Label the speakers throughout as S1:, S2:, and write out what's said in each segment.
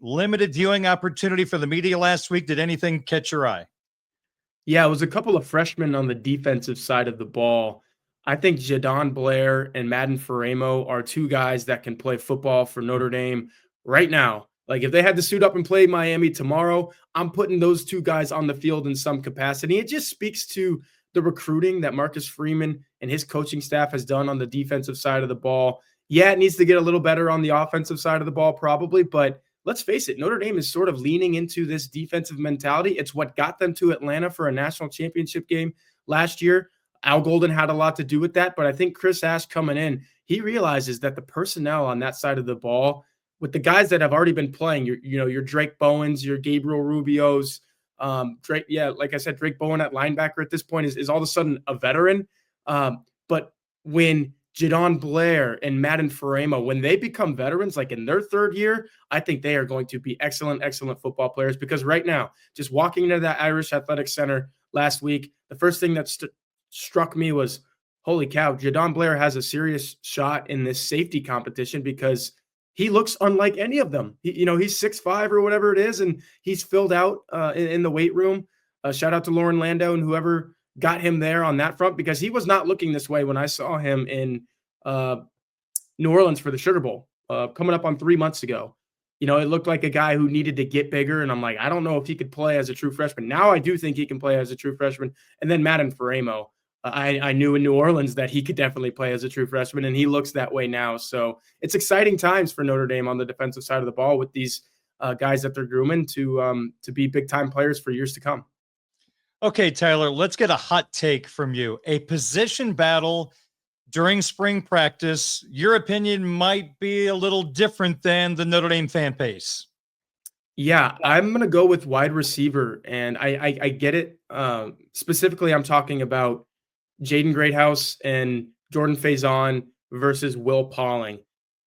S1: limited viewing opportunity for the media last week. Did anything catch your eye?
S2: Yeah, it was a couple of freshmen on the defensive side of the ball. I think JaDon Blair and Madden Faraimo are two guys that can play football for Notre Dame right now. Like if they had to suit up and play Miami tomorrow, I'm putting those two guys on the field in some capacity. It just speaks to the recruiting that Marcus Freeman and his coaching staff has done on the defensive side of the ball. Yeah, it needs to get a little better on the offensive side of the ball probably, but let's face it, Notre Dame is sort of leaning into this defensive mentality. It's what got them to Atlanta for a national championship game last year. Al Golden had a lot to do with that, but I think Chris Ash coming in, he realizes that the personnel on that side of the ball, with the guys that have already been playing, your Drake Bowens, your Gabriel Rubios, Drake, yeah, like I said, Drake Bowen at linebacker at this point is all of a sudden a veteran. But when JaDon Blair and Madden Faraimo, when they become veterans, like in their third year, I think they are going to be excellent, excellent football players. Because right now, just walking into that Irish Athletic Center last week, the first thing that struck me was, holy cow, JaDon Blair has a serious shot in this safety competition because he looks unlike any of them. He's 6'5" or whatever it is, and he's filled out in the weight room. Shout out to Lauren Landau and whoever got him there on that front, because he was not looking this way when I saw him in New Orleans for the Sugar Bowl coming up on 3 months ago. It looked like a guy who needed to get bigger, and I'm like, I don't know if he could play as a true freshman. Now I do think he can play as a true freshman. And then Madden Faraimo, I knew in New Orleans that he could definitely play as a true freshman, and he looks that way now. So it's exciting times for Notre Dame on the defensive side of the ball with these guys that they're grooming to be big-time players for years to come.
S1: Okay, Tyler, let's get a hot take from you. A position battle during spring practice, your opinion might be a little different than the Notre Dame fan base.
S2: Yeah, I'm going to go with wide receiver, and I get it. Specifically, I'm talking about Jaden Greathouse and Jordan Faison versus Will Pauling.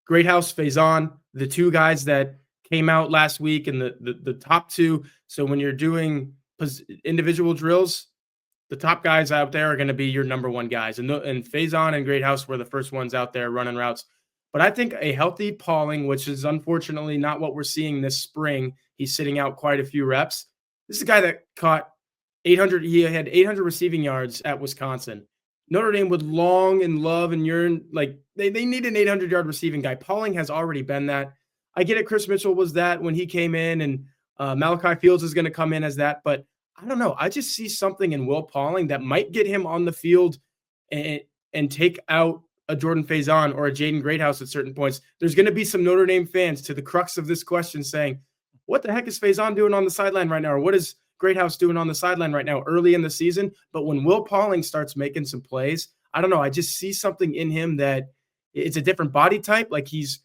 S2: Greathouse, Faison, the two guys that came out last week in the top two. So when you're doing individual drills, the top guys out there are going to be your number one guys. And Faison and Greathouse were the first ones out there running routes. But I think a healthy Pauling, which is unfortunately not what we're seeing this spring, he's sitting out quite a few reps. This is a guy that caught 800. He had 800 receiving yards at Wisconsin. Notre Dame would long and love and yearn, like they need an 800-yard receiving guy. Pauling has already been that. I get it. Chris Mitchell was that when he came in, and Malachi Fields is going to come in as that. But I don't know. I just see something in Will Pauling that might get him on the field and take out a Jordan Faison or a Jaden Greathouse at certain points. There's going to be some Notre Dame fans, to the crux of this question, saying, what the heck is Faison doing on the sideline right now? Or what is Greathouse doing on the sideline right now early in the season? But when Will Pauling starts making some plays, I don't know. I just see something in him that it's a different body type. Like he's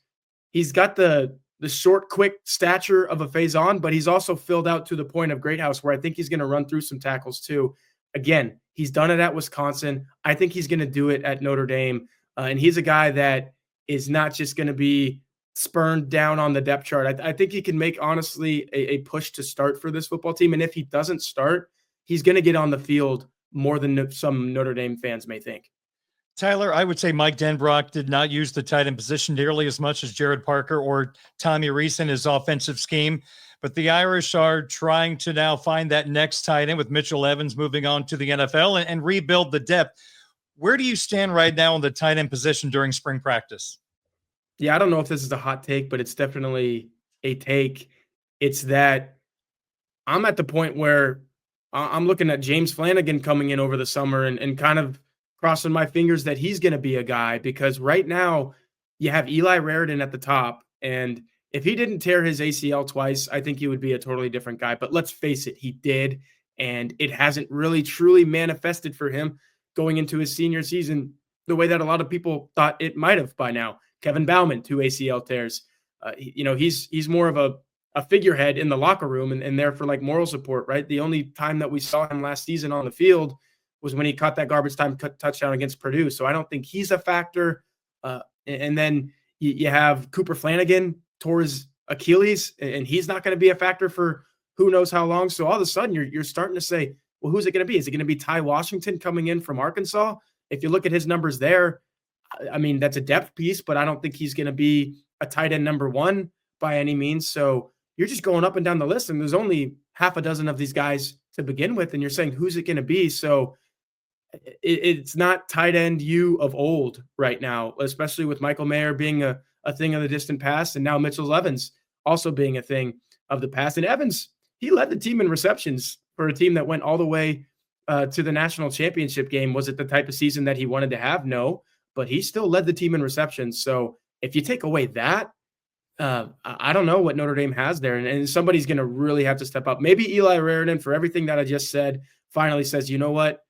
S2: got the short, quick stature of a Faison, but he's also filled out to the point of Greathouse, where I think he's going to run through some tackles too. Again, he's done it at Wisconsin. I think he's going to do it at Notre Dame. And he's a guy that is not just going to be spurned down on the depth chart. I think he can make, honestly, a push to start for this football team. And if he doesn't start, he's going to get on the field more than some Notre Dame fans may think.
S1: Tyler, I would say Mike Denbrock did not use the tight end position nearly as much as Jared Parker or Tommy Rees in his offensive scheme. But the Irish are trying to now find that next tight end with Mitchell Evans moving on to the NFL and rebuild the depth. Where do you stand right now in the tight end position during spring practice?
S2: Yeah, I don't know if this is a hot take, but it's definitely a take. It's that I'm at the point where I'm looking at James Flanagan coming in over the summer and kind of crossing my fingers that he's going to be a guy, because right now you have Eli Raridan at the top. And if he didn't tear his ACL twice, I think he would be a totally different guy. But let's face it, he did. And it hasn't really truly manifested for him going into his senior season the way that a lot of people thought it might have by now. Kevin Bauman, 2 ACL tears. He's more of a figurehead in the locker room and there for like moral support, right? The only time that we saw him last season on the field was when he caught that garbage time touchdown against Purdue. So I don't think he's a factor. And then you have Cooper Flanagan tore his Achilles, and he's not going to be a factor for who knows how long. So all of a sudden you're starting to say, well, who's it going to be? Is it going to be Ty Washington coming in from Arkansas? If you look at his numbers there, I mean, that's a depth piece, but I don't think he's going to be a tight end number one by any means. So you're just going up and down the list, and there's only half a dozen of these guys to begin with, and you're saying, who's it going to be? So it's not tight end you of old right now, especially with Michael Mayer being a thing of the distant past, and now Mitchell Evans also being a thing of the past. And Evans, he led the team in receptions for a team that went all the way to the national championship game. Was it the type of season that he wanted to have? No, but he still led the team in receptions. So if you take away that, I don't know what Notre Dame has there. And somebody's going to really have to step up. Maybe Eli Raridan, for everything that I just said, finally says, you know what?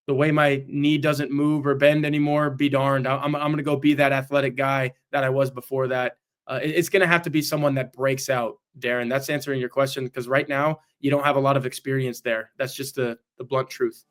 S2: The way my knee doesn't move or bend anymore, be darned. I'm going to go be that athletic guy that I was before that. It's going to have to be someone that breaks out, Darren. That's answering your question, because right now you don't have a lot of experience there. That's just the blunt truth.